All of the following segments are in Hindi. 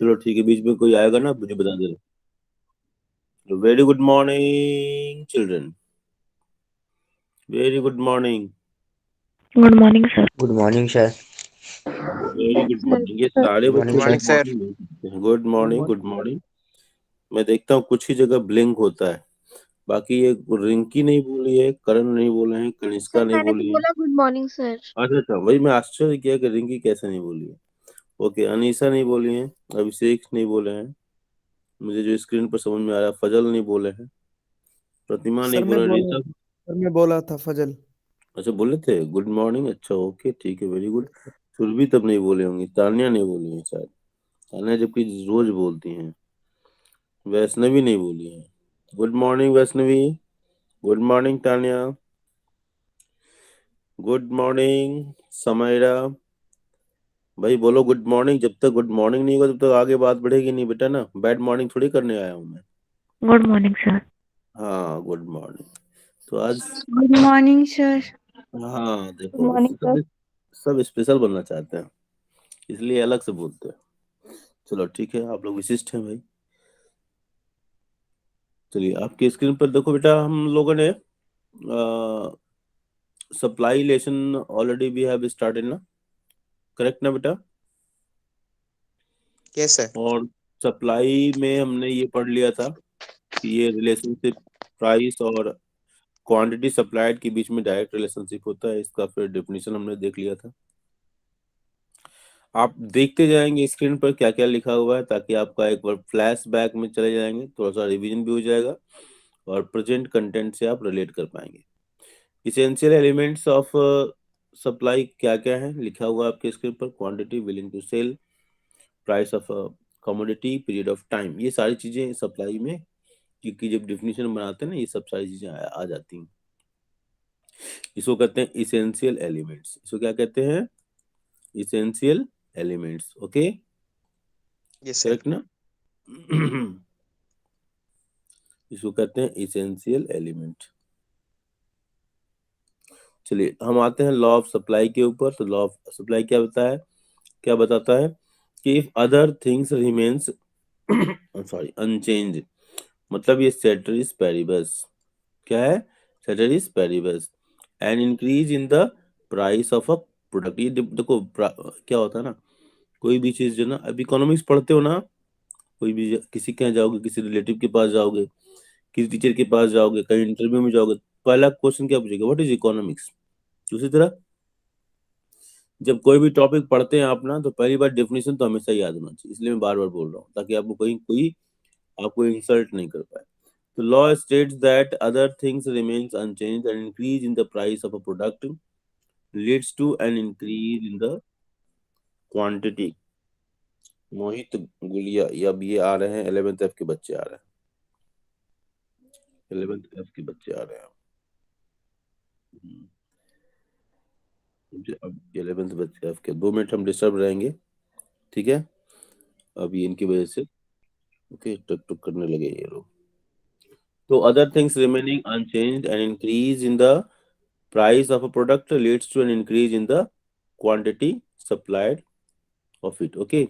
चलो ठीक है, बीच में कोई आएगा ना मुझे बता देना। Very good morning children, very good morning. Good morning sir. Good morning sir. Very good sir morning. ये सर सारे गुड बच्चे morning good sir. Morning sir. Morning नहीं कहते हैं। Good good morning, morning. Good morning. मैं देखता हूँ कुछ ही जगह ब्लिंक होता है, बाकी ये रिंकी नहीं बोली है, करण नहीं बोले हैं, सर कनिष्का नहीं मैंने तो बोली है। बोला गुड मॉर्निंग सर। अच्छा अच्छा, वही मैं आश्चर्य किया कि रिंकी कैसे नहीं बोली है। ओके, अनीसा नहीं बोली है, अभिषेक नहीं बोले हैं, मुझे जो स्क्रीन पर समझ में आ रहा है, फजल नहीं बोले हैं, प्रतिमा नहीं सर बोले मैं हैं, बोला ऋषभ। सर मैं बोला था फजल। अच्छा बोले थे गुड मॉर्निंग, अच्छा ओके ठीक है, वेरी गुड। सुरभि तब नहीं बोले होंगी, तान्या नहीं बोली है शायद, तान्या जबकि रोज बोलती हैं। वैष्णवी नहीं बोली है। Good morning Vaishnavi, good morning Tanya, good morning Samaira. भाई बोलो गुड मॉर्निंग, जब तक गुड मॉर्निंग नहीं होगा तब तक आगे बात बढ़ेगी नहीं बेटा ना, बैड मॉर्निंग थोड़ी करने आया हूँ मैं। Good morning sir. हाँ गुड मॉर्निंग। तो आज गुड मॉर्निंग सर। हाँ गुड देखो मॉर्निंग सर। सब सब स्पेशल बनना चाहते हैं, इसलिए अलग से बोलते हैं। चलो ठीक है, आप लोग विशिष्ट हैं भाई। चलिए आपकी स्क्रीन पर देखो बेटा, हम लोगों ने supply lesson already we have started ना, करेक्ट ना बेटा? Yes sir. और सप्लाई में हमने ये पढ़ लिया था कि ये रिलेशनशिप प्राइस और क्वांटिटी सप्लाइड के बीच में डायरेक्ट रिलेशनशिप होता है, इसका फिर डेफिनेशन हमने देख लिया था। आप देखते जाएंगे स्क्रीन पर क्या क्या लिखा हुआ है, ताकि आपका एक बार फ्लैश बैक में चले जाएंगे, थोड़ा सा रिवीजन भी हो जाएगा और प्रेजेंट कंटेंट से आप रिलेट कर पाएंगे। इसेंशियल एलिमेंट्स ऑफ सप्लाई क्या क्या है लिखा हुआ है आपके स्क्रीन पर, quantity, willing to sell, price of commodity, period of time, ये सारी चीजें सप्लाई में क्योंकि जब डिफिनेशन बनाते हैं ना, ये सब सारी चीजें आ जाती हैं। इसको कहते हैं इसेंशियल एलिमेंट्स। इसको क्या कहते हैं? Essential elements. Okay, yes sir. Correct ना? इसको कहते हैं इसेंशियल एलिमेंट। चलिए हम आते हैं लॉ ऑफ सप्लाई के ऊपर। तो लॉ ऑफ सप्लाई क्या बताता है? क्या बताता है कि if other things remains sorry unchange, मतलब ये ceteris paribus क्या है? ceteris paribus an increase in the price of a product. ये देखो क्या होता है ना, कोई भी चीज जो ना, अब इकोनॉमिक्स पढ़ते हो ना, कोई भी किसी के यहाँ जाओगे, किसी रिलेटिव के पास जाओगे, किसी टीचर के पास जाओगे, कहीं इंटरव्यू में जाओगे, पहला क्वेश्चन क्या पूछेगा? What is economics. उसी तरह जब कोई भी टॉपिक पढ़ते हैं आप ना, तो पहली बार डेफिनेशन तो हमेशा याद होना चाहिए, इसलिए मैं बार बार बोल रहा हूँ ताकि आपको कहीं कोई आपको इंसल्ट नहीं कर पाए। तो law states that other things remains unchanged and increase in the price of a product leads to an increase in the quantity. Mohit Gulia, या अब ये आ रहे हैं 11th एफ के बच्चे आ रहे हैं, 11th एफ के बच्चे आ रहे हैं। हम्म, मुझे अब 11th बच्चे एफ के 2 मिनट हम डिस्टर्ब रहेंगे, ठीक है? अब ये इनकी वजह से ओके टक टक करने लगे ये लोग। तो other things remaining unchanged and increase in the price of a product leads to an increase in the quantity supplied of it. Okay,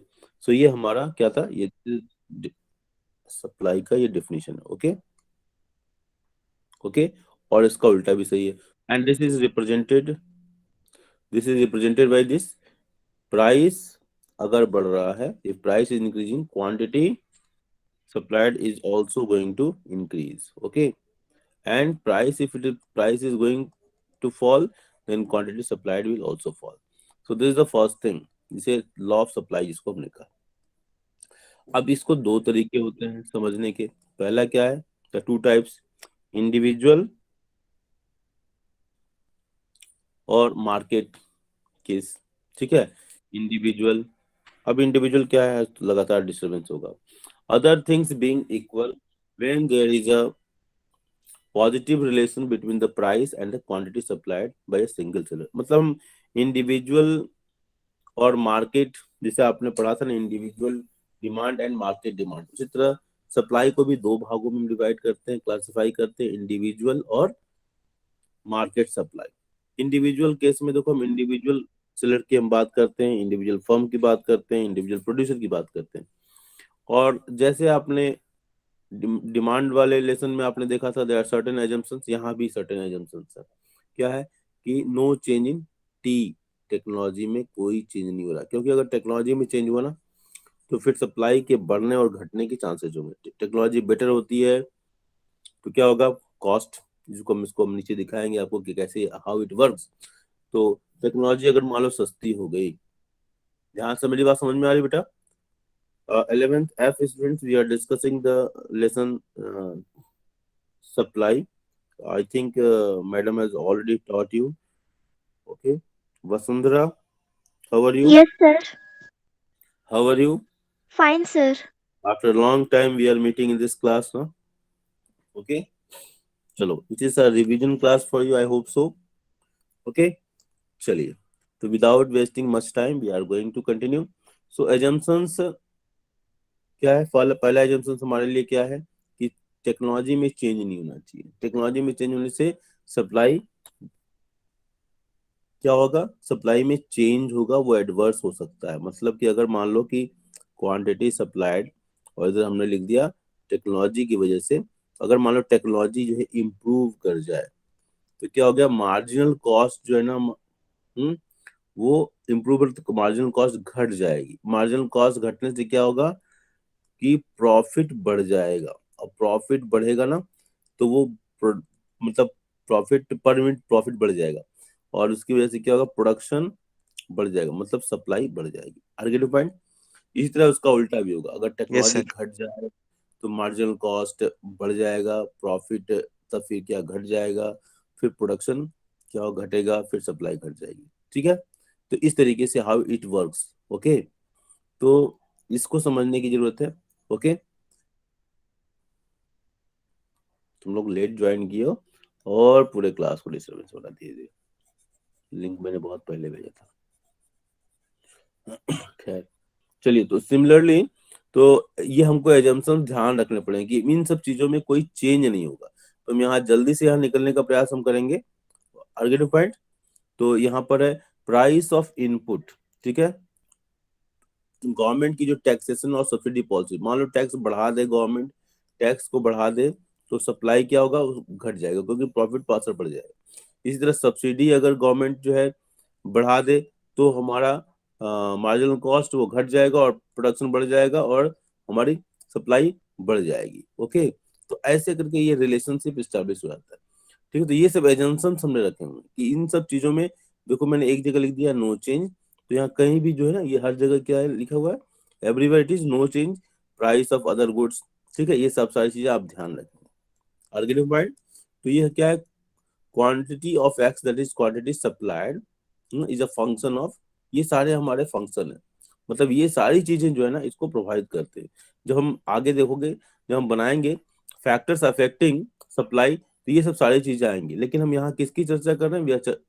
so ये हमारा क्या था, ये सप्लाई का ये डेफिनेशन है। ओके ओके, और इसका उल्टा भी सही है। And this is represented by this price. अगर बढ़ रहा है, if price is increasing, quantity supplied is also going to increase. Okay, and price is going to fall, then quantity supplied will also fall. So this is the first thing, जिसे लॉ ऑफ सप्लाई जिसको हमने कहा। अब इसको दो तरीके होते हैं समझने के। पहला क्या है? द टू टाइप्स, इंडिविजुअल और मार्केट केस। ठीक है, इंडिविजुअल। अब इंडिविजुअल क्या है, तो लगातार डिस्टर्बेंस होगा। Other things being equal, when there is a positive relation between the price and the quantity supplied by a single seller. मतलब हम इंडिविजुअल और मार्केट, जैसे आपने पढ़ा था ना, individual demand and market demand, उसी तरह सप्लाई को भी दो भागों में डिवाइड करते हैं, क्लासिफाई करते हैं, इंडिविजुअल और मार्केट सप्लाई। इंडिविजुअल केस में देखो, हम इंडिविजुअल सेलर की हम बात करते हैं, इंडिविजुअल फर्म की बात करते हैं, इंडिविजुअल प्रोड्यूसर की बात करते हैं। और जैसे आपने डिमांड वाले लेसन में आपने देखा था, देयर आर सर्टेन एजम्पशंस, यहाँ भी सर्टेन एजम्पशंस है। क्या है कि no change in T, technology में कोई चेंज नहीं हो रहा, क्योंकि अगर टेक्नोलॉजी में चेंज हुआ ना तो फिर सप्लाई के बढ़ने और घटने के चांसेस होंगे। टेक्नोलॉजी बेटर होती है तो क्या होगा, कॉस्ट, जिसको हम नीचे दिखाएंगे आपको कि कैसे हाउ इट वर्क्स। तो टेक्नोलॉजी अगर मान लो सस्ती हो गई, ध्यान से मेरी बात समझ में आ रही बेटा? 11th F students, we are discussing the lesson supply. I think madam has already taught you. Okay, Vasundhara, how are you? Yes, sir. How are you? Fine, sir. After a long time, we are meeting in this class now. Okay, chalo, it is a revision class for you. I hope so. Okay, chaliye. So without wasting much time, we are going to continue. So assumptions क्या है? पहला assumptions हमारे लिए क्या है कि टेक्नोलॉजी में चेंज नहीं होना चाहिए। टेक्नोलॉजी में चेंज होने से सप्लाई क्या होगा, सप्लाई में चेंज होगा, वो एडवर्स हो सकता है। मतलब कि अगर मान लो कि क्वांटिटी सप्लाइड और इधर हमने लिख दिया टेक्नोलॉजी की वजह से, अगर मान लो टेक्नोलॉजी जो है इम्प्रूव कर जाए तो क्या हो गया, मार्जिनल कॉस्ट जो है ना, वो इम्प्रूव, मार्जिनल कॉस्ट घट जाएगी। मार्जिनल कॉस्ट घटने से क्या होगा कि प्रॉफिट बढ़ जाएगा, और प्रॉफिट बढ़ेगा ना तो वो मतलब प्रॉफिट पर यूनिट प्रॉफिट बढ़ जाएगा, और उसकी वजह से क्या होगा, प्रोडक्शन बढ़ जाएगा, मतलब सप्लाई बढ़ जाएगी। आगे पॉइंट। इसी तरह उसका उल्टा भी होगा, अगर Yes, टेक्नोलॉजी sir. घट जाए तो मार्जिनल कॉस्ट बढ़ जाएगा, प्रॉफिट तब फिर क्या घट जाएगा, फिर प्रोडक्शन क्या हो, घटेगा, फिर सप्लाई घट जाएगी। ठीक है, तो इस तरीके से हाउ इट वर्क्स। ओके, तो इसको समझने की जरूरत है। ओके, तुम लोग लेट ज्वाइन किए हो और पूरे क्लास को डिस्टर्बेंस बना दिए। लिंक मैंने बहुत पहले भेजा था। खैर चलिए, तो सिमिलरली तो ये हमको एजम्पशन ध्यान रखने पड़ेंगे कि इन सब चीजों में कोई चेंज नहीं होगा। तो हम यहाँ जल्दी से यहाँ निकलने का प्रयास हम करेंगे। आगे पॉइंट, तो यहाँ पर है प्राइस ऑफ इनपुट। ठीक है, गवर्नमेंट की जो टैक्सेशन और सब्सिडी पॉलिसी, मान लो टैक्स बढ़ा दे गवर्नमेंट, टैक्स को बढ़ा दे तो सप्लाई क्या होगा, घट जाएगा, क्योंकि प्रॉफिट पर असर पड़ जाएगा। इसी तरह सब्सिडी अगर गवर्नमेंट जो है बढ़ा दे तो हमारा मार्जिनल कॉस्ट वो घट जाएगा और प्रोडक्शन बढ़ जाएगा और हमारी सप्लाई बढ़ जाएगी। ओके, तो ऐसे करके ये रिलेशनशिप स्टैब्लिश हो जाता है। ठीक है, तो ये सब एजम्पशंस हमने रखे हुए हैं कि इन सब चीजों में, देखो मैंने एक जगह लिख दिया नो चेंज, तो यहाँ कहीं भी जो है ना, ये हर जगह क्या है लिखा हुआ है, everywhere it is no change price of other goods. ठीक है, ये सब सारी चीजें आप ध्यान रखें। आर्गेनिक पॉइंट, तो ये क्या है, quantity of x that is quantity supplied is a function of, ये सारे हमारे फंक्शन है, मतलब ये सारी चीजें जो है ना इसको प्रोवाइड करते हैं। जब हम आगे देखोगे, जब हम बनाएंगे फैक्टर्स अफेक्टिंग सप्लाई, तो ये सब सारी चीजें आएंगी, लेकिन हम यहाँ किसकी चर्चा कर रहे हैं,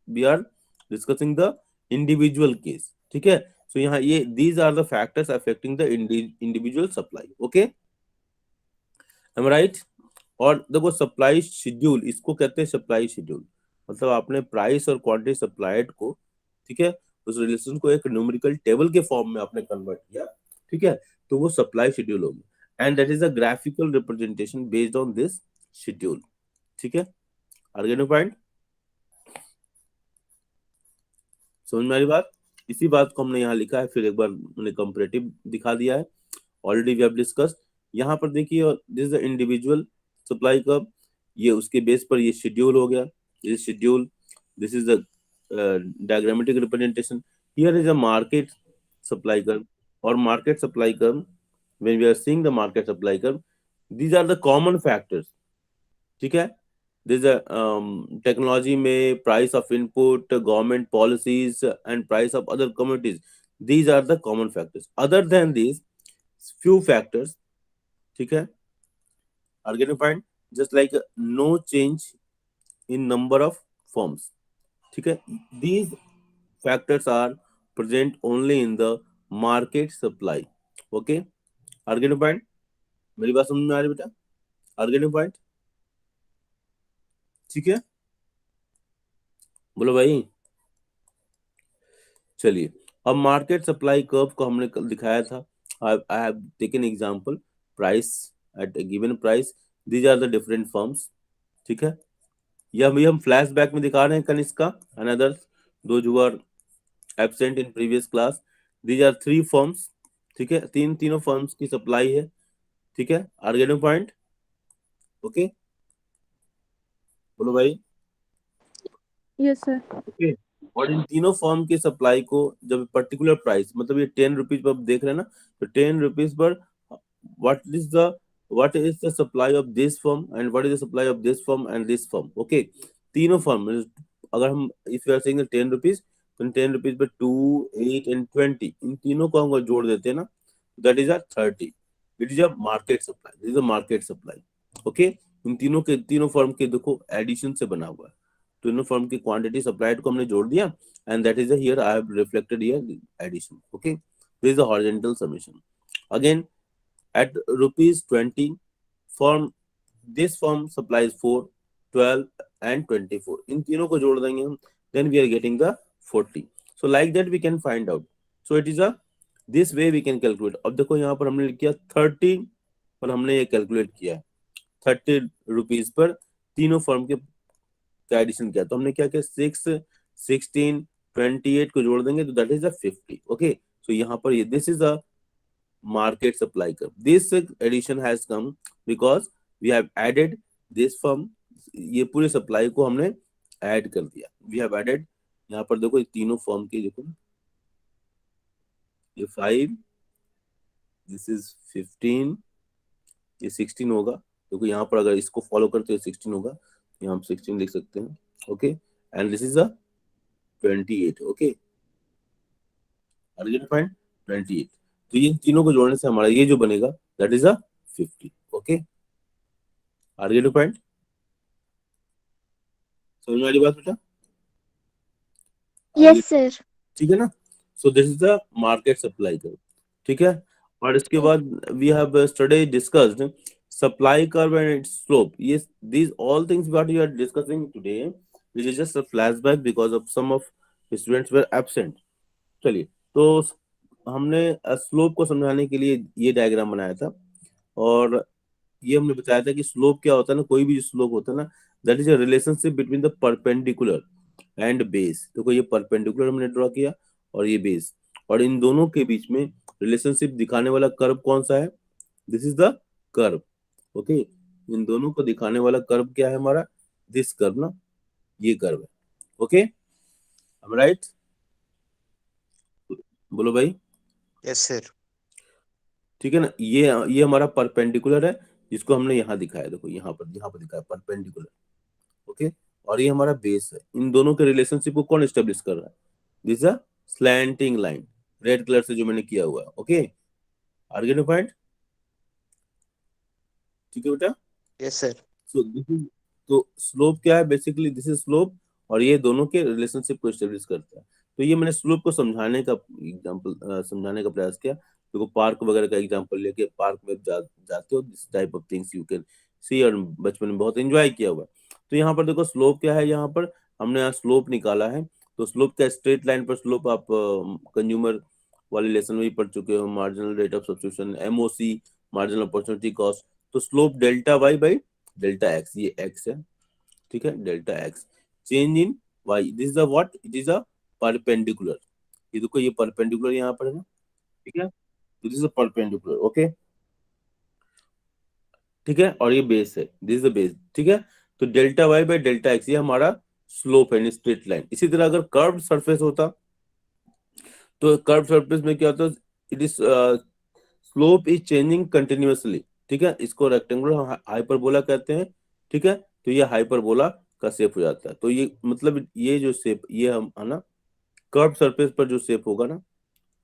we are discussing the individual case. ठीक है, सो यहाँ ये these are the factors affecting the individual supply. Okay, am right? और देखो सप्लाई शेड्यूल, इसको कहते हैं सप्लाई शेड्यूल, मतलब आपने प्राइस और क्वांटिटी सप्लाइड को, ठीक है, उस रिलेशन को एक न्यूमेरिकल टेबल के फॉर्म में आपने कन्वर्ट किया। ठीक है, तो वो सप्लाई शेड्यूल होगी, and that is a graphical representation based on this schedule. ठीक है, आगे पॉइंट समझ में आ रही बात? इसी बात को हमने यहाँ लिखा है, फिर एक बार मैंने कंपैरेटिव दिखा दिया है, ऑलरेडी वी हैव डिस्कस्ड। यहाँ पर देखिए, this is the individual supply curve, ये उसके बेस पर ये शेड्यूल हो गया, ये schedule, this is the diagrammatic representation, here is a market supply curve, और market supply curve, when we are seeing the market supply curve, these are the common factors. ठीक है, दिस टेक्नोलॉजी में price of input, government policies and price of other communities, these are the common factors. Other than these few factors, ठीक है, are getting point, just like no change in number of firms. ठीक है, these factors are present only in the market supply. Okay, are getting point? मेरी बात समझ में आ रही बेटा? are getting point? ठीक है, बोलो भाई। चलिए, अब मार्केट सप्लाई कर्व को हमने कल दिखाया था, I have taken example price at a given price. These are the different firms. ठीक है, यह भी हम फ्लैशबैक में दिखा रहे हैं Kanishka and others those who are absent in previous class. These are three firms. ठीक है, तीनों फर्म्स की सप्लाई है. ठीक है, आर गेटिंग पॉइंट? ओके, बोलो भाई. Yes, sir. ओके, और इन तीनों फर्म की सप्लाई को जब पर्टिकुलर प्राइस, मतलब ये 10 रुपीज पर आप देख रहे हैं ना, तो 10 रुपीज पर what is the supply of this firm and what is the supply of this firm and this firm. Okay, तीनों फर्म, अगर हम if you are saying 10 rupees, तो 10 रुपीज पर 2, 8 एंड 20, इन तीनों को हम जोड़ देते हैं ना, that is a 30. It is a market supply. This is a market supply. Okay, इन तीनों फर्म के देखो एडिशन से बना हुआ है. तीनों फर्म की क्वांटिटी सप्लाइड को हमने जोड़ दिया and that is the here I have reflected here the addition. Okay, this is the horizontal summation. Again, at rupees 20, firm this firm supplies 4, 12 and 24. इन तीनों को जोड़ देंगे हम, then we are getting the 40. So like that we can find out. So it is a this way we can calculate. अब देखो यहाँ पर हमने लिखा 30 पर हमने ये कैलकुलेट किया है 30 रुपीज पर तीनों फर्म के एडिशन किया. तो हमने क्या किया, 6, 16, 28 को जोड़ देंगे तो that is a 50. Okay, so यहाँ पर ये this is a market supply curve. This addition has come because we have added this firm. ये पूरे सप्लाई को हमने ऐड कर दिया. वी हैव एडेड, यहाँ पर देखो ये तीनों फर्म की, देखो ये 5, दिस इज 15, ये 16 होगा. देखो यहाँ पर अगर इसको फॉलो करते हैं 16 होगा, यहाँ हम 16 लिख सकते हैं. Okay, and this is a 28. Okay, organ point 28. तो ये तीनों को जोड़ने से हमारा ये जो बनेगा that is a 50. Okay, organ point समझ में आ रही बात बेटा? Yes, sir. ठीक है ना. So this is the market supply curve. ठीक है, और इसके बाद we have study discussed supply curve and its slope. ये these all things what we are discussing today, which is just a flashback because of some of students were absent. चलिए, तो हमने स्लोप को समझाने के लिए ये डायग्राम बनाया था, और ये हमने बताया था कि स्लोप क्या होता है ना, कोई भी स्लोप होता है ना, that is a relationship between the perpendicular and base. देखो ये परपेंडिकुलर हमने ड्रॉ किया और ये बेस, और इन दोनों के बीच में रिलेशनशिप दिखाने वाला कर्व कौन सा है, this is the curve. Okay, इन दोनों को दिखाने वाला कर्व क्या है हमारा, दिस कर्व ना, ये कर्व है. ओके, राइट, बोलो भाई. Yes, sir. ठीक है ना, ये हमारा परपेंडिकुलर है जिसको हमने यहाँ दिखाया. देखो यहाँ पर दिखाया परपेंडिकुलर. ओके, और ये हमारा बेस है. इन दोनों के रिलेशनशिप को कौन एस्टेब्लिश कर रहा है, this a slanting line, red colour से जो मैंने किया हुआ है. Okay, are get point? ठीक है बेटा. Yes, sir. So this is, तो स्लोप क्या है, बेसिकली दिस इज स्लोप, और ये दोनों के रिलेशनशिप को एस्टेब्लिश करता है. तो ये मैंने स्लोप को समझाने का एग्जांपल समझाने का प्रयास किया. देखो पार्क वगैरह का एग्जांपल लेके, पार्क में जाते हो, this type of things you can see, और बचपन में बहुत एंजॉय किया हुआ. तो यहाँ पर देखो स्लोप क्या है, यहाँ पर हमने यहाँ स्लोप निकाला है. तो स्लोप क्या, स्ट्रेट लाइन पर स्लोप, आप कंज्यूमर वाले लेसन में भी पढ़ चुके हो, marginal rate of substitution, MOC, marginal opportunity cost. तो slope delta Y by delta X, ये एक्स है. ठीक है, delta X change in Y, this is a what, it is a perpendicular. ये देखो ये परपेंडिकुलर यहाँ पर है ना. ठीक है, this is a perpendicular. Okay, ठीक है, और ये बेस है, दिस इज द बेस. ठीक है, तो delta Y by delta X ये हमारा स्लोप है, स्ट्रेट लाइन. इसी तरह अगर कर्व सरफेस होता, तो कर्व सरफेस में क्या होता है, it is slope is changing continuously. ठीक है, इसको रेक्टेंगुलर हाइपरबोला कहते हैं. ठीक है, तो ये हाइपरबोला का शेप हो जाता है. तो ये मतलब ये जो शेप, ये हम है ना, कर्व सरफेस पर जो शेप होगा ना,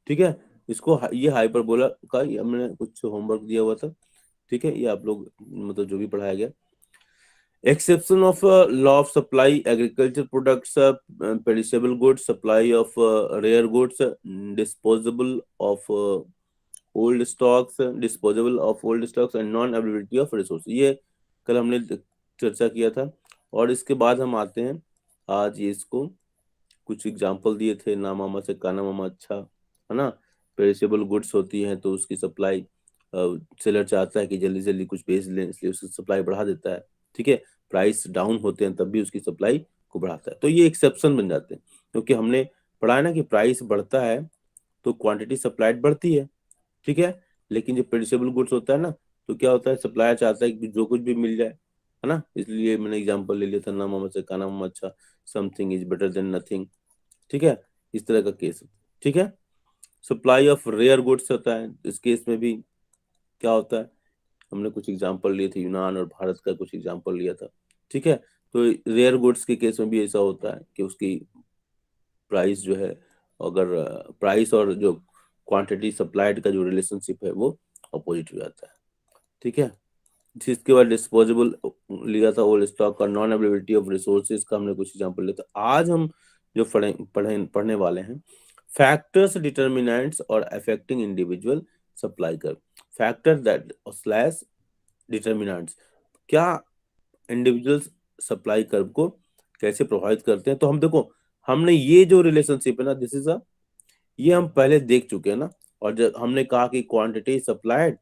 ठीक है, इसको ये हाइपरबोला का, ये हमने कुछ होमवर्क दिया हुआ था. ठीक है, ये आप लोग मतलब जो भी पढ़ाया गया. Exception of law of supply, agriculture products, perishable goods, supply of rare goods, disposable of old stocks, and non-availability of resources. ये कल हमने चर्चा किया था. और इसके बाद हम आते हैं आज, ये इसको कुछ एग्जाम्पल दिए थे, ना मामा से काना मामा अच्छा, है ना. पेरिशेबल गुड्स होती हैं तो उसकी सप्लाई, सेलर चाहता है कि जल्दी जल्दी कुछ बेच लें, इसलिए उसकी सप्लाई बढ़ा देता है। ठीक है, प्राइस डाउन होते हैं तब भी उसकी सप्लाई को बढ़ाता है। तो ये एक्सेप्शन बन जाते हैं, क्योंकि हमने पढ़ा है ना कि प्राइस बढ़ता है तो क्वांटिटी सप्लाइड बढ़ती है। ठीक है, लेकिन जो पेरिशेबल गुड्स होता है ना, तो क्या होता है, सप्लायर चाहता है कि जो कुछ भी मिल जाए, है ना। इसलिए मैंने एग्जांपल ले लिया था, ना मोहम्मद से खाना मोहम्मद अच्छा, something is better than nothing. ठीक है, इस तरह का केस। ठीक है, सप्लाई ऑफ रेयर गुड्स होता है, इस केस में भी क्या होता है, हमने कुछ एग्जांपल लिए थे, यूनान और भारत का कुछ एग्जांपल लिया था। ठीक है, तो रेयर गुड्स के केस में भी ऐसा होता है कि उसकी प्राइस जो है, अगर प्राइस और जो क्वांटिटी सप्लाइड का जो रिलेशनशिप है वो अपोजिट हो जाता है। ठीक है, जिसके बाद डिस्पोजेबल लिया था, ओल्ड स्टॉक का, नॉन अवेलेबिलिटी ऑफ रिसोर्सेज का हमने कुछ एग्जांपल लिया था। आज हम जो पढ़ने वाले हैं, फैक्टर्स डिटर्मिनेंट्स और affecting individual supply curve. Factor that slash determinants, क्या इंडिविजुअल सप्लाई कर्व को कैसे प्रभावित करते हैं। तो हम देखो, हमने ये जो रिलेशनशिप है ना, दिस इज ये हम पहले देख चुके हैं ना। और जब हमने कहा कि क्वांटिटी सप्लाइड,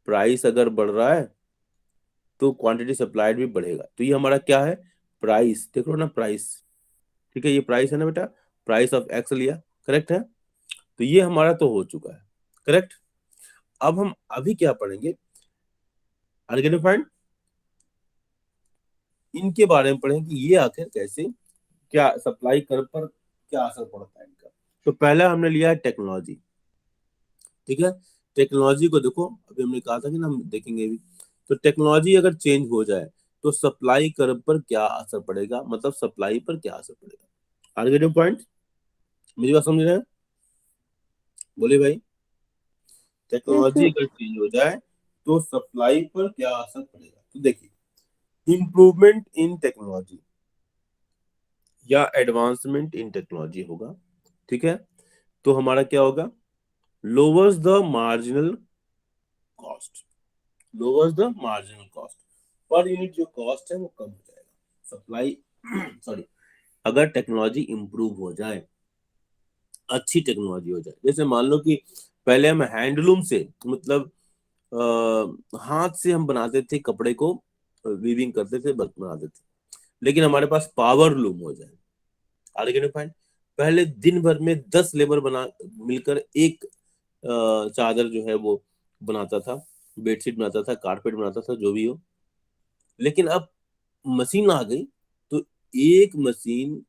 प्राइस अगर बढ़ रहा है तो क्वांटिटी सप्लाइड भी बढ़ेगा। तो ये हमारा क्या है, प्राइस, देख लो ना, प्राइस। ठीक है, ये प्राइस है ना बेटा, प्राइस ऑफ एक्स लिया, करेक्ट है। तो ये हमारा तो हो चुका है, करेक्ट। अब हम अभी क्या पढ़ेंगे, आर्गेनिक पॉइंट, इनके बारे में पढ़ेंगे कि ये आखिर कैसे, क्या सप्लाई कर्व पर क्या असर पड़ता है इनका। तो पहला हमने लिया है टेक्नोलॉजी। ठीक है, टेक्नोलॉजी को देखो, अभी हमने कहा था कि ना हम देखेंगे भी। तो टेक्नोलॉजी अगर चेंज हो जाए तो सप्लाई कर्व पर क्या असर पड़ेगा, मतलब सप्लाई पर क्या असर पड़ेगा। आगे जो पॉइंट, मेरी बात समझ रहे हैं, बोले भाई। Yes, technology sir. अगर चेंज हो जाए तो सप्लाई पर क्या असर पड़ेगा। तो देखिए, इंप्रूवमेंट इन टेक्नोलॉजी या एडवांसमेंट इन टेक्नोलॉजी होगा। ठीक है, तो हमारा क्या होगा, lowers the marginal cost, lowers the marginal cost, per unit जो कॉस्ट है वो कम हो जाएगा। सप्लाई सॉरी, अगर टेक्नोलॉजी इंप्रूव हो जाए, अच्छी टेक्नोलॉजी हो जाए, जैसे मान लो कि पहले हम हैंडलूम से, मतलब हाथ से हम बनाते थे कपड़े को, वीविंग करते थे, बनाते थे, लेकिन हमारे पास पावर लूम हो जाए। आगे पॉइंट, पहले दिन भर में 10 लेबर बना मिलकर एक चादर जो है वो बनाता था, बेडशीट बनाता था, कारपेट बनाता था, जो भी हो। लेकिन अब मशीन आ गई तो एक मशीन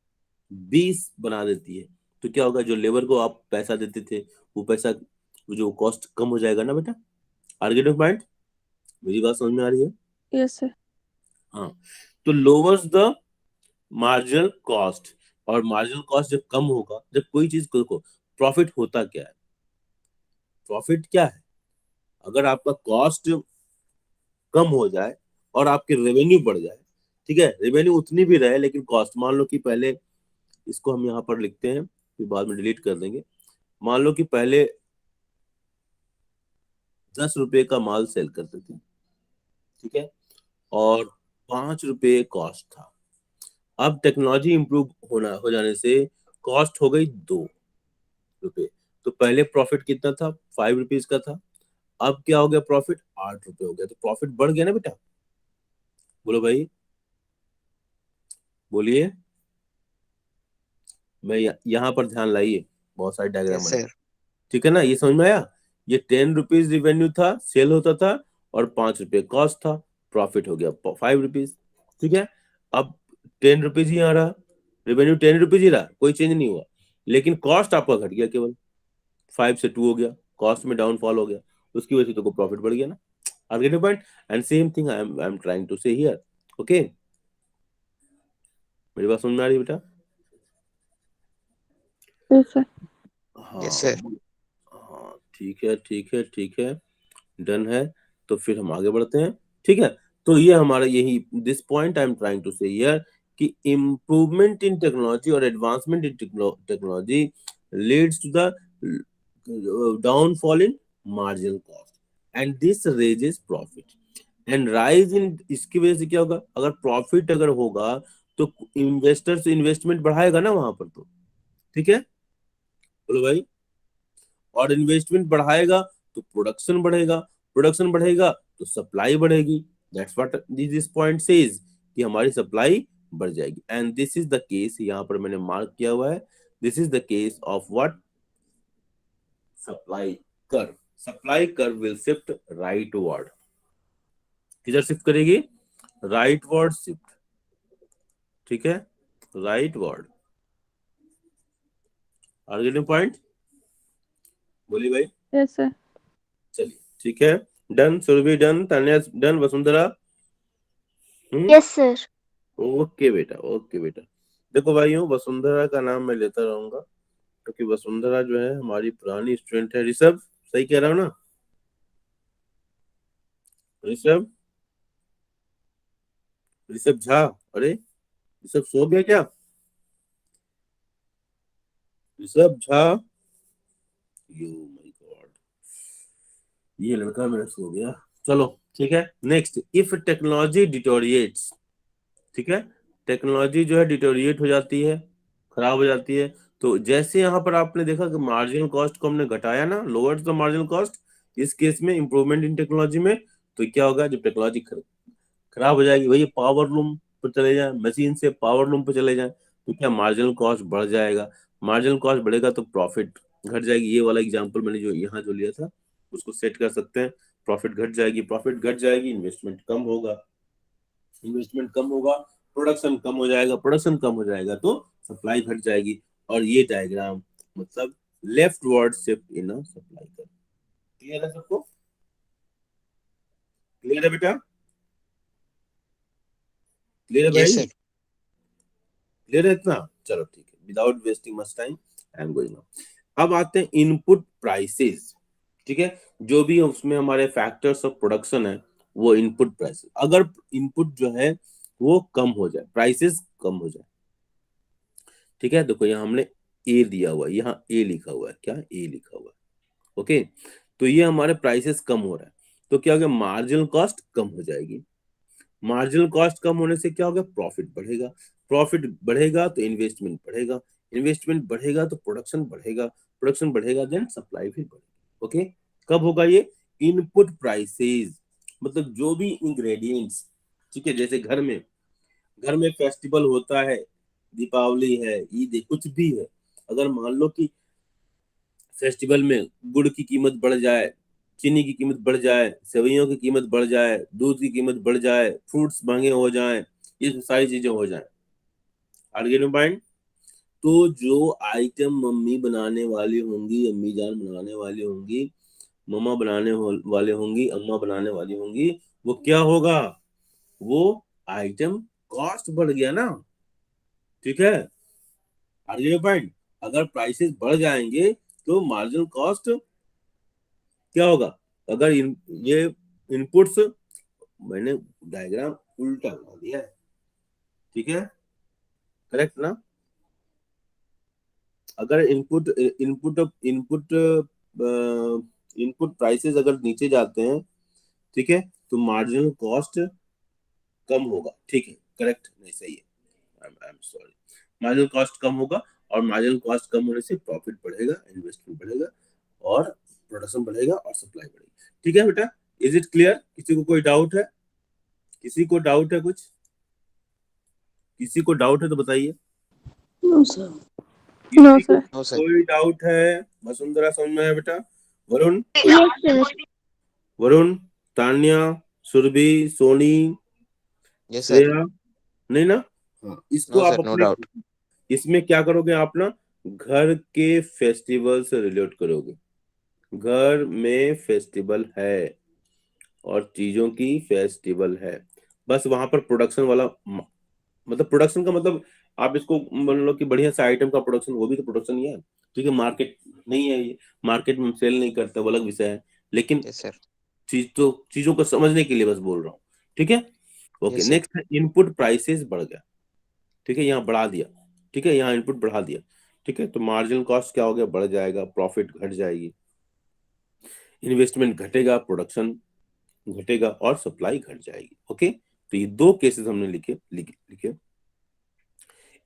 20 बना देती है। तो क्या होगा, जो लेबर को आप पैसा देते थे वो पैसा, जो कॉस्ट कम हो जाएगा ना बेटा। आगे पॉइंट, मेरी बात समझ में आ रही है। Yes, sir. हाँ, तो लोअर्स द मार्जिनल कॉस्ट, और मार्जिनल कॉस्ट जब कम होगा, जब कोई चीज को देखो, प्रॉफिट होता क्या है, प्रॉफिट क्या है, अगर आपका कॉस्ट कम हो जाए और आपके रेवेन्यू बढ़ जाए। ठीक है, रेवेन्यू उतनी भी रहे लेकिन कॉस्ट, मान लो कि पहले, इसको हम यहाँ पर लिखते हैं फिर बाद में डिलीट कर देंगे। मान लो कि पहले 10 रुपए का माल सेल करते थे, ठीक है, और 5 रुपए कॉस्ट था। अब टेक्नोलॉजी इंप्रूव हो जाने से कॉस्ट हो गई 2 रुपए। तो पहले प्रॉफिट कितना था, 5 रुपीज का था, अब क्या हो गया, प्रॉफिट 8 रुपए हो गया। तो प्रॉफिट बढ़ गया ना बेटा, बोलो भाई, बोलिए। मैं यहाँ पर ध्यान लाइए, बहुत सारे डायग्राम Yes, बने। sir. ठीक है ना, ये समझ में आया। ये 10 रुपीज रिवेन्यू था, सेल होता था, और 5 रुपए कॉस्ट था, प्रॉफिट हो गया 5 रुपीज। ठीक है, अब 10 रुपीज ही आ रहा, रेवेन्यू 10 रुपीज ही रहा, कोई चेंज नहीं हुआ, लेकिन कॉस्ट आपका घट गया, केवल 5 से 2 हो गया, कॉस्ट में डाउनफॉल हो गया, उसकी वजह से तो प्रॉफिट बढ़ गया ना। Are get point, and same thing I am trying to say here. Okay, मेरी बात समझ में आ रही है बेटा। Yes, sir. Yes, हाँ, sir. हाँ, ठीक है, ठीक है, ठीक है, डन है। तो फिर हम आगे बढ़ते हैं। ठीक है, तो ये हमारा यही, this point I am trying to say here, कि इम्प्रूवमेंट इन टेक्नोलॉजी और advancement in technology leads to the downfall in marginal cost, and this raises profit and rise in. इसकी वजह से क्या होगा, अगर प्रॉफिट अगर होगा तो इन्वेस्टर्स इन्वेस्टमेंट बढ़ाएगा ना वहां पर, तो ठीक है, बोलो भाई। और इन्वेस्टमेंट बढ़ाएगा तो प्रोडक्शन बढ़ेगा, प्रोडक्शन बढ़ेगा तो सप्लाई बढ़ेगी। That's what this point says कि हमारी सप्लाई बढ़ जाएगी। And this is the case, यहाँ पर मैंने मार्क किया हुआ है, this is the case of what, supply curve. Supply curve will shift rightward. किधर शिफ्ट करेगी? राइटवर्ड शिफ्ट, ठीक है, राइटवर्ड। Are getting point? बोलिए भाई। Yes, sir. चलिए ठीक है, done. Surabhi done, Tanya done, Vasundhara? Yes sir. Okay बेटा, ओके बेटा। देखो भाइयों, वसुंधरा का नाम मैं लेता रहूंगा क्योंकि वसुंधरा जो है हमारी पुरानी स्टूडेंट है। ऋषभ, सही कह रहा हूँ ना? ऋषभ, ऋषभ झा, अरे ऋषभ सो गया क्या? Rishabh Jha, you my God, ये लड़का मेरा सो गया। चलो ठीक है, नेक्स्ट, इफ टेक्नोलॉजी डिटोरिएट्स, ठीक है, टेक्नोलॉजी जो है डिटोरिएट हो जाती है, खराब हो जाती है, तो जैसे यहाँ पर आपने देखा कि मार्जिनल कॉस्ट को हमने घटाया ना, लोअर्स द मार्जिनल कॉस्ट, इस केस में इंप्रूवमेंट इन टेक्नोलॉजी में, तो क्या होगा? जब टेक्नोलॉजी खराब हो जाएगी, वही पावर लूम पर चले जाए, मशीन से पावर लूम पर चले जाए, तो क्या मार्जिनल कॉस्ट बढ़ जाएगा। मार्जिनल कॉस्ट बढ़ेगा तो प्रॉफिट घट जाएगी। ये वाला एग्जांपल मैंने जो यहाँ जो लिया था उसको सेट कर सकते हैं। प्रॉफिट घट जाएगी, प्रॉफिट घट जाएगी, इन्वेस्टमेंट कम होगा, इन्वेस्टमेंट कम होगा, प्रोडक्शन कम हो जाएगा, प्रोडक्शन कम हो जाएगा तो सप्लाई घट जाएगी। और ये डायग्राम मतलब left word shift in a supply curve. Clear है सबको? क्लियर है बेटा? क्लियर है भाई? Yes, sir. क्लियर है इतना? चलो ठीक है, without wasting much time I am going now. अब आते हैं इनपुट प्राइसेस, ठीक है, जो भी उसमें हमारे फैक्टर्स ऑफ प्रोडक्शन है वो इनपुट प्राइसेस। अगर इनपुट जो है वो कम हो जाए, प्राइसेस कम हो जाए, ठीक है, देखो यहाँ हमने ए दिया हुआ है, यहाँ ए लिखा हुआ है, क्या ए लिखा हुआ है, ओके, तो ये हमारे प्राइसेस कम हो रहा है, तो क्या होगा? मार्जिनल कॉस्ट कम हो जाएगी। मार्जिनल कॉस्ट कम होने से क्या होगा? प्रॉफिट बढ़ेगा। प्रॉफिट बढ़ेगा तो इन्वेस्टमेंट बढ़ेगा, इन्वेस्टमेंट बढ़ेगा तो प्रोडक्शन बढ़ेगा, प्रोडक्शन बढ़ेगा देन सप्लाई भी बढ़ेगी। ओके, कब होगा ये? इनपुट प्राइसेस, मतलब जो भी इंग्रेडिएंट्स, ठीक है, जैसे घर में फेस्टिवल होता है, दीपावली है, ईद है, कुछ भी है, अगर मान लो कि फेस्टिवल में गुड़ की कीमत बढ़ जाए, चीनी की कीमत बढ़ जाए, सेवइयों की कीमत बढ़ जाए, दूध की कीमत बढ़ जाए, फ्रूट्स महंगे हो जाएं, ये सारी चीजें हो जाएं, आर्गेनिक पॉइंट, तो जो आइटम मम्मी बनाने वाली होंगी, अम्मी जान बनाने वाली होंगी, मम्मा वाले होंगी, अम्मा बनाने वाली होंगी, वो क्या होगा? वो आइटम कॉस्ट बढ़ गया ना, ठीक है, आर्गेनिक पॉइंट। अगर प्राइसेस बढ़ जाएंगे तो मार्जिनल कॉस्ट क्या होगा? अगर ये इनपुट्स, मैंने डायग्राम उल्टा बना दिया है, ठीक है, करेक्ट ना? अगर input input input input prices अगर नीचे जाते हैं, ठीक है, तो मार्जिनल कॉस्ट कम होगा, ठीक है, करेक्ट नहीं, सही है, I am sorry, marginal cost कम होगा, और मार्जिनल कॉस्ट कम होने से प्रॉफिट बढ़ेगा, इन्वेस्टमेंट बढ़ेगा, और प्रोडक्शन बढ़ेगा, और सप्लाई बढ़ेगी। ठीक है बेटा, इज इट क्लियर? किसी को कोई डाउट है? किसी को डाउट है कुछ? किसी को डाउट है तो बताइए। No, sir. किसी No, को sir. No, sir. कोई डाउट है? वसुंधरा समझ में आया बेटा? Varun, yes sir. Varun, Tanya, Surabhi, Soni, Yes, sir. Shreya, नहीं ना? हाँ, इसको No, आप sir. No अपने, doubt. इसमें क्या करोगे आप ना? घर के फेस्टिवल से रिलेट करोगे। घर में फेस्टिवल है और चीजों की फेस्टिवल है, बस वहां पर प्रोडक्शन वाला मतलब प्रोडक्शन का मतलब आप इसको मान लो कि बढ़िया सा आइटम का प्रोडक्शन, वो भी तो प्रोडक्शन ही है, ठीक है, मार्केट नहीं है ये, मार्केट में सेल नहीं करते, वो अलग विषय है, लेकिन Yes, sir. चीजों को समझने के लिए बस बोल रहा हूँ, ठीक है। Okay, Yes, sir. नेक्स्ट है इनपुट प्राइसेस बढ़ गया, ठीक है, यहाँ बढ़ा दिया, ठीक है, यहाँ इनपुट बढ़ा दिया, ठीक है, तो मार्जिनल कॉस्ट क्या हो गया? बढ़ जाएगा, प्रॉफिट घट जाएगी, इन्वेस्टमेंट घटेगा, प्रोडक्शन घटेगा, और सप्लाई घट जाएगी। ओके, तो ये दो केसेस हमने लिखे।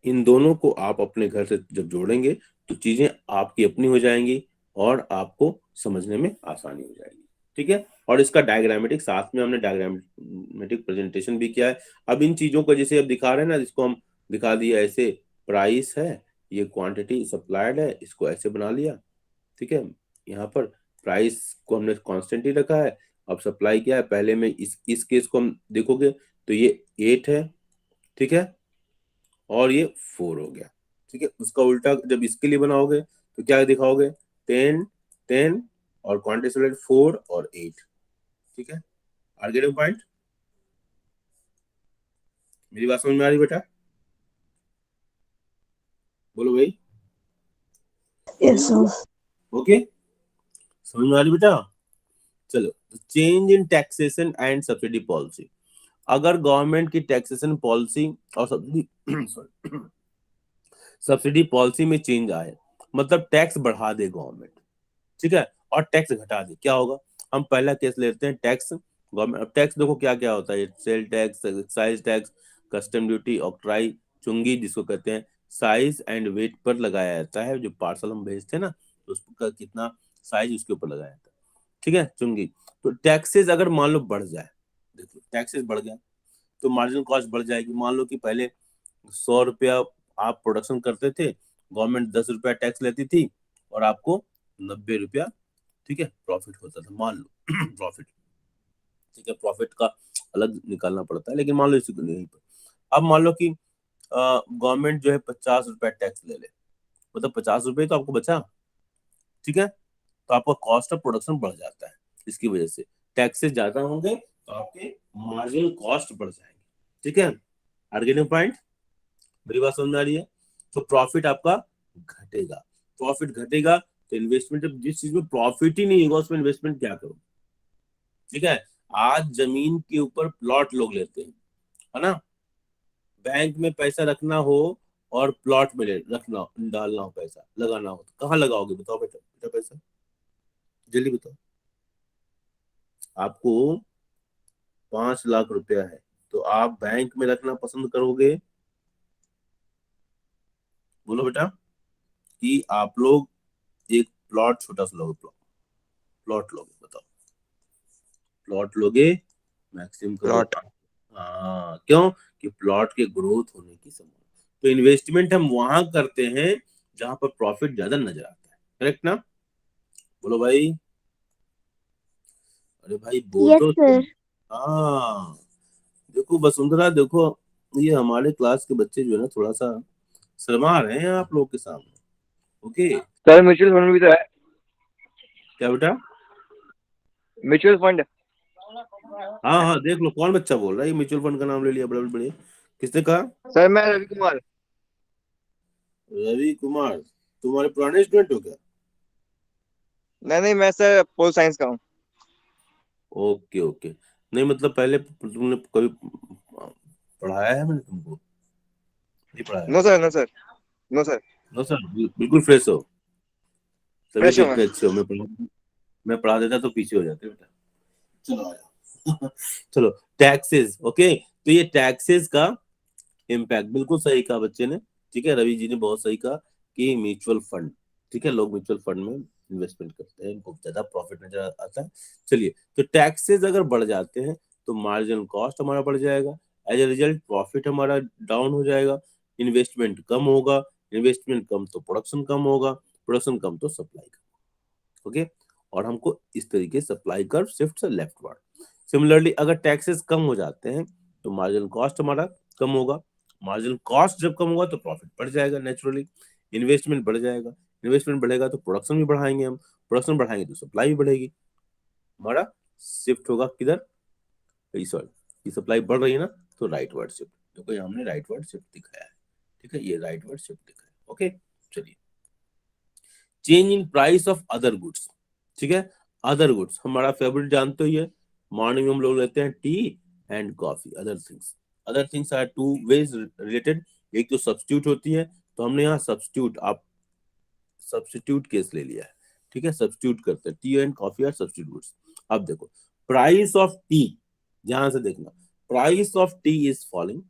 इन दोनों को आप अपने घर से जब जोड़ेंगे तो चीजें आपकी अपनी हो जाएंगी और आपको समझने में आसानी हो जाएगी। ठीक है, और इसका डायग्रामेटिक साथ में हमने डायग्रामेटिक प्रेजेंटेशन भी किया है। अब इन चीजों को जैसे अब दिखा रहे हैं ना, जिसको हम दिखा दिया ऐसे, प्राइस है, ये क्वांटिटी सप्लाइड है, इसको ऐसे बना लिया। ठीक है, यहाँ पर प्राइस को हमने कांस्टेंट ही रखा है, अब सप्लाई क्या है, पहले में इस केस को हम देखोगे तो ये 8 है, ठीक है, और ये 4 हो गया। ठीक है, उसका उल्टा जब इसके लिए बनाओगे तो क्या दिखाओगे, 10 10 और क्वांटिटी सप्लाइड 4 और 8। ठीक है, आर गेटिंग पॉइंट? मेरी बात समझ में आ रही बेटा? बोलो भाई। Yes, sir. ओके, समझ में आ रही बेटा? चलो, change in taxation and subsidy policy. अगर गवर्नमेंट की टैक्सेशन पॉलिसी और सब्सिडी पॉलिसी में चेंज आए, मतलब टैक्स बढ़ा दे गवर्नमेंट, ठीक है, और टैक्स घटा दे, क्या होगा? हम पहला केस लेते हैं, टैक्स गवर्नमेंट। अब टैक्स देखो क्या क्या होता है, sale tax, excise tax, custom duty, octroi, चुंगी जिसको कहते हैं, साइज एंड वेट पर लगाया जाता है। जो पार्सल हम भेजते हैं ना, तो उसका कितना साइज उसके ऊपर लगाया जाता है। ठीक है, चुंगी। तो टैक्सेस अगर मान लो बढ़ जाए, देखो टैक्सेस बढ़ गया तो मार्जिनल कॉस्ट बढ़ जाएगी। मान लो कि पहले 100 रुपया आप प्रोडक्शन करते थे, गवर्नमेंट 10 रुपया टैक्स लेती थी और आपको 90 रुपया, ठीक है, प्रॉफिट होता था, मान लो प्रॉफिट। ठीक है, प्रॉफिट का अलग निकालना पड़ता है, लेकिन मान लो इसी को नहीं। अब मान लो कि गवर्नमेंट जो है 50 रुपया टैक्स ले ले, मतलब 50 रुपये तो आपको बचा। ठीक है, तो आपका कॉस्ट ऑफ प्रोडक्शन बढ़ जाता है, इसकी वजह से टैक्सेस ज्यादा होंगे तो आपके मार्जिनल कॉस्ट बढ़ जाएंगे। ठीक है, आर्गेनिंग पॉइंट? मेरी बात समझ में आ रही है? तो प्रॉफिट आपका घटेगा। प्रॉफिट घटेगा तो इन्वेस्टमेंट, जिस चीज में प्रॉफिट ही नहीं होगा उसमें इन्वेस्टमेंट क्या करो? ठीक है, आज जमीन के ऊपर प्लॉट लोग लेते हैं, है ना? बैंक में पैसा रखना हो और प्लॉट में रखना, डालना हो, पैसा लगाना हो, तो कहाँ लगाओगे बताओ बेटा? बेटा पैसा जल्दी बताओ। आपको 5 लाख रुपया है तो आप बैंक में रखना पसंद करोगे? बोलो बेटा, कि आप लोग एक प्लॉट, छोटा सा लोगे, प्लॉट लोगे, बताओ? प्लॉट लोगे मैक्सिमम करोगे? प्लॉट। हाँ, क्यों? कि प्लॉट के ग्रोथ होने की संभावना। तो इन्वेस्टमेंट हम वहां करते हैं जहां पर प्रॉफिट ज्यादा नजर आता है, करेक्ट ना? बोलो भाई। अरे भाई बोल यस तो सर। हाँ, देखो वसुंधरा, देखो ये हमारे क्लास के बच्चे जो है ना, थोड़ा सा शर्मा रहे हैं आप लोग के सामने। ओके, सर म्यूचुअल फंड भी तो है। क्या बेटा? Mutual fund. हाँ हाँ, देख लो कौन बच्चा बोल रहा है, म्यूचुअल फंड का नाम ले लिया, बड़े बड़े। किसने कहा? सर मैं रवि कुमार। रवि कुमार, तुम्हारे पुराने स्टूडेंट हो क्या? नहीं मैं सर पोल साइंस का हूँ। ओके ओके, नहीं मतलब पहले तुमने कभी पढ़ाया है मैंने तुमको? नहीं पढ़ाया? No sir, no sir, no sir. No sir, बिल्कुल फ्रेश हो, तभी फ्रेश तो हूँ मैं। इतने अच्छे हो। मैं पढ़ा देता तो पीछे हो जाते बेटा। चलो आया चलो, टैक्सेस। ओके, तो ये टैक्सेस का इम्पैक्ट, बिल्कुल सही कहा बच्चे ने। ठीक है, रवि जी ने बहुत सही कहा कि म्यूचुअल फंड, ठीक है, लोग म्यूचुअल फंड में इन्वेस्टमेंट करते हैं, बहुत ज्यादा प्रॉफिट नजर आता है। चलिए, तो टैक्सेस अगर बढ़ जाते हैं तो मार्जिनल कॉस्ट हमारा बढ़ जाएगा, एज ए रिजल्ट प्रॉफिट हमारा डाउन हो जाएगा, इन्वेस्टमेंट कम होगा, इन्वेस्टमेंट कम तो प्रोडक्शन कम होगा, प्रोडक्शन कम तो सप्लाई कम। ओके, और हमको इस तरीके सप्लाई कर्व शिफ्ट से लेफ्टवर्ड। सिमिलरली अगर टैक्सेस कम हो जाते हैं तो मार्जिनल कॉस्ट हमारा कम होगा, मार्जिनल कॉस्ट जब कम होगा तो प्रॉफिट बढ़ जाएगा नेचुरली, इन्वेस्टमेंट बढ़ जाएगा, इन्वेस्टमेंट बढ़ेगा तो प्रोडक्शन भी बढ़ाएंगे हम, प्रोडक्शन बढ़ाएंगे तो सप्लाई भी बढ़ेगी, हमारा शिफ्ट होगा किधर? सॉरी, ये सप्लाई बढ़ रही है ना, तो राइट वर्ड शिफ्ट। देखो ये हमने राइट वर्ड शिफ्ट दिखाया है, ठीक है, ये राइट वर्ड शिफ्ट दिखाया है। ओके, चलिए, change in price of other goods. ठीक है, अदर गुड्स हमारा फेवरेट जानते हो, ये मॉर्निंग में हम लोग लेते हैं tea and coffee. Other things are two ways related, एक तो सब्स्टिट्यूट होती है, तो हमने यहाँ सब्स्टिट्यूट, आप सब्स्टिट्यूट केस ले लिया है। ठीक है, सब्स्टिट्यूट करते हैं, tea and coffee are substitute goods. अब देखो, प्राइस ऑफ टी, ध्यान से देखना, price of tea is falling.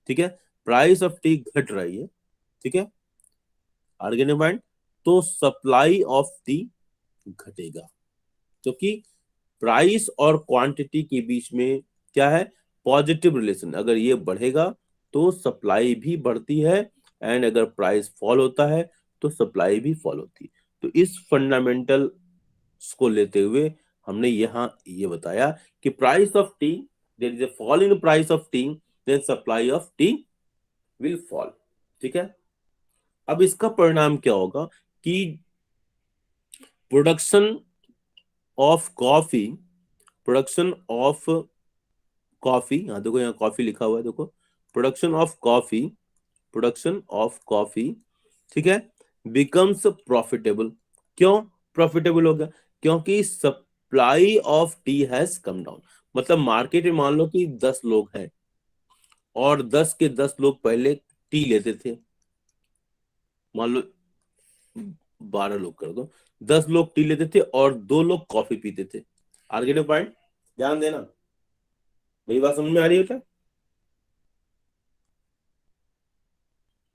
ठीक है, प्राइस ऑफ टी घट रही है। ठीक है, आर्गेनिक पॉइंट? तो सप्लाई ऑफ टी घटेगा, क्योंकि प्राइस और क्वांटिटी के बीच में क्या है, पॉजिटिव रिलेशन। अगर ये बढ़ेगा तो सप्लाई भी बढ़ती है, एंड अगर प्राइस फॉल होता है तो सप्लाई भी फॉल होती है। तो इस फंडामेंटल को लेते हुए हमने यहाँ ये बताया कि price of tea, there is a fall in price of tea, then supply of tea will fall. ठीक है, अब इसका परिणाम क्या होगा कि production of coffee, production of coffee, यहाँ देखो, यहाँ कॉफी लिखा हुआ है, देखो, production of coffee, production of coffee, ठीक है, बिकम्स प्रॉफिटेबल। क्यों प्रॉफिटेबल हो गया? क्योंकि supply of tea has come down. मतलब मार्केट में मान लो कि 10 लोग हैं और 10 के 10 लोग पहले टी लेते थे, मान लो 12 लोग कर दो, 10 लोग टी लेते थे और 2 लोग कॉफी पीते थे। आर्गेटिव पॉइंट ध्यान देना, मेरी बात समझ में आ रही है बेटा?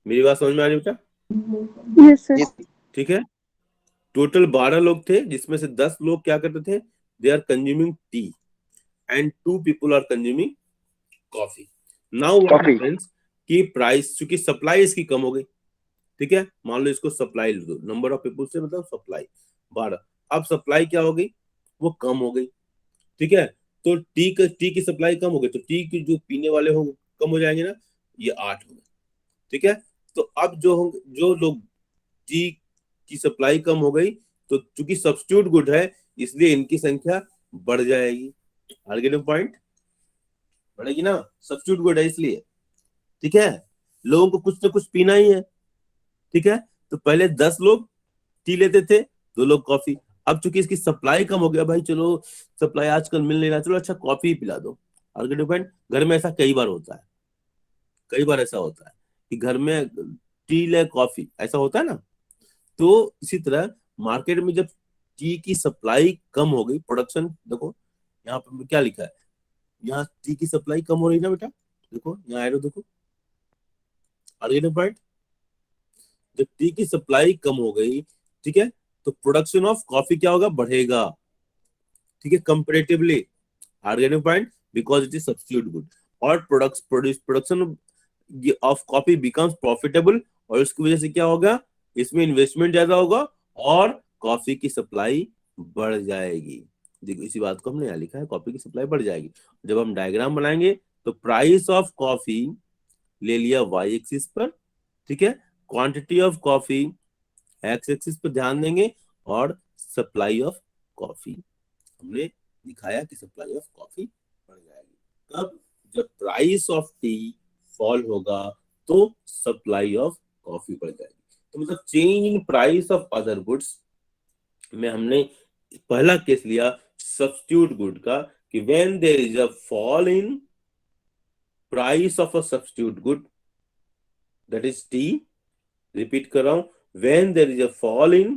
मेरी बात समझ में आ रही है बेटा? Yes sir. ठीक है, टोटल 12 लोग थे, जिसमें से 10 लोग क्या करते थे, they are consuming tea and 2 people are consuming coffee. Now what happens कि प्राइस, चूंकि सप्लाई इसकी कम हो गई, ठीक है, मान लो इसको सप्लाई ले दो, नंबर ऑफ पीपल से मतलब सप्लाई 12, अब सप्लाई क्या हो गई, वो कम हो गई। ठीक है, तो टी की सप्लाई कम हो गई, तो टी की जो पीने वाले हो कम हो जाएंगे ना, ये 8 हो गए। ठीक है, तो अब जो लोग टी की सप्लाई कम हो गई, तो चूंकि सब्स्टिट्यूट गुड है इसलिए इनकी संख्या बढ़ जाएगी। आर्गेटिव पॉइंट बढ़ेगी ना, सब्स्टिट्यूट गुड है इसलिए। ठीक है, लोगों को कुछ ना कुछ पीना ही है। ठीक है, तो पहले 10 लोग टी लेते थे, 2 लोग कॉफी। अब चूंकि इसकी सप्लाई कम हो गया, भाई चलो सप्लाई आजकल मिल नहीं रहा, चलो अच्छा कॉफी पिला दो। आर्गेटिव पॉइंट, घर में ऐसा कई बार होता है, कई बार ऐसा होता है कि घर में टी ले कॉफी, ऐसा होता है ना। तो इसी तरह मार्केट में जब टी की सप्लाई कम हो गई, प्रोडक्शन देखो यहाँ पर क्या लिखा है, यहाँ टी की सप्लाई कम हो रही है ना बेटा, देखो यहाँ एरो देखो। आर्गेटिव पॉइंट, जब टी की सप्लाई कम हो गई, ठीक है, तो प्रोडक्शन ऑफ कॉफी क्या होगा, बढ़ेगा। ठीक है, कंपेरेटिवली। आर्गेटिव point, because it is substitute good, और production of coffee becomes profitable, और इसकी वजह से क्या होगा, इसमें इन्वेस्टमेंट ज्यादा होगा और कॉफी की सप्लाई बढ़ जाएगी। देखो इसी बात को हमने यहाँ लिखा है, कॉफी की सप्लाई बढ़ जाएगी। जब हम डायग्राम बनाएंगे तो प्राइस ऑफ कॉफी ले लिया y एक्सिस पर, ठीक है, quantity of coffee x axis पर ध्यान देंगे, और सप्लाई ऑफ कॉफी हमने दिखाया कि सप्लाई ऑफ कॉफी बढ़ जाएगी। कब? जब प्राइस ऑफ टी फॉल होगा तो सप्लाई ऑफ कॉफी बढ़ जाएगी। तो मतलब change in price of other goods में हमने पहला केस लिया सब्स्टिट्यूट गुड का, कि when there is a fall in price of a substitute good, that is tea. Repeat कर रहा हूं, when there is a fall in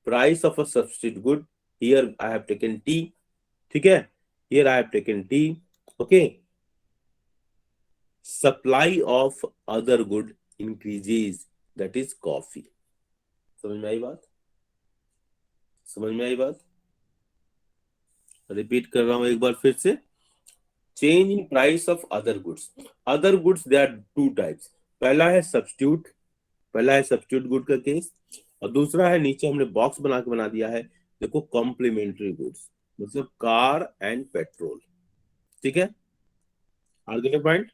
price of a substitute good, here I have taken tea. ठीक है, here I have taken tea. Okay, supply of other good increases, that is coffee. समझ में आई बात? समझ में आई बात? रिपीट कर रहा हूं एक बार फिर से, change in price of other goods. Other goods they are 2 types, पहला है सब्स्टिट्यूट, पहला है सब्स्टिट्यूट गुड का केस, और दूसरा है, नीचे हमने बॉक्स बना दिया है, देखो, कॉम्प्लीमेंट्री गुड्स, मतलब कार एंड पेट्रोल। ठीक है, आगे पॉइंट,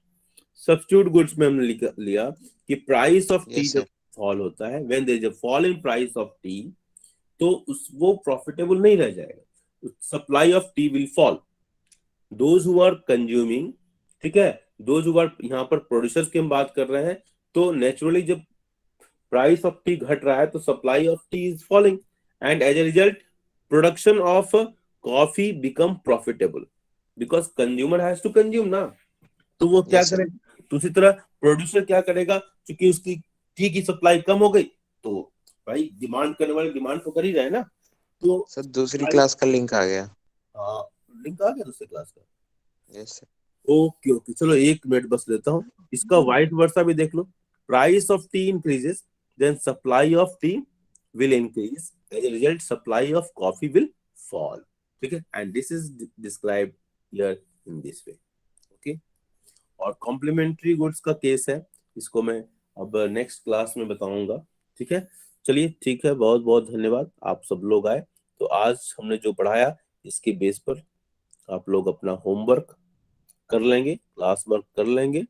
सब्स्टिट्यूट गुड्स में हमने लिया कि प्राइस ऑफ टी Yes, जब sir. फॉल होता है, when there is a fall in price of tea, तो वो प्रॉफिटेबल नहीं रह जाएगा, supply of tea will fall. Those who are consuming, ठीक है, दोज हु आर, यहाँ पर प्रोड्यूसर्स की हम बात कर रहे हैं, तो नेचुरली जब प्राइस ऑफ टी घट रहा है तो supply of tea is falling, and as a result production of coffee become profitable, because consumer has to consume ना। तो वो क्या Yes, sir. करेगा, दूसरी तरह प्रोड्यूसर क्या करेगा, क्योंकि उसकी टी की सप्लाई कम हो गई, तो भाई डिमांड करने वाले डिमांड तो कर ही रहे ना, तो सर दूसरी क्लास का लिंक आ गया। हाँ, लिंक आ गया दूसरे क्लास का। Yes sir. ओके ओके, चलो 1 मिनट बस लेता हूँ, इसका वाइट वर्सा भी देख लो। Price of tea increases, then supply of tea will increase, as a result supply of coffee will fall. ठीक है, and this is described here in this way. Okay, और कॉम्प्लीमेंट्री गुड्स का केस है, इसको मैं अब नेक्स्ट क्लास में बताऊंगा। ठीक है, चलिए ठीक है, बहुत बहुत धन्यवाद, आप सब लोग आए। तो आज हमने जो पढ़ाया इसके बेस पर आप लोग अपना होमवर्क कर लेंगे, क्लास वर्क कर लेंगे,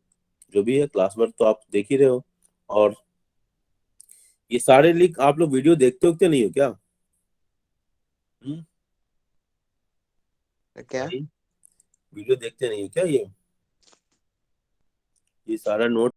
जो भी है क्लास वर्क तो आप देख ही रहे हो। और ये सारे लिंक आप लोग वीडियो देखते नहीं हो क्या? क्या वीडियो देखते नहीं हो क्या? ये सारा नोट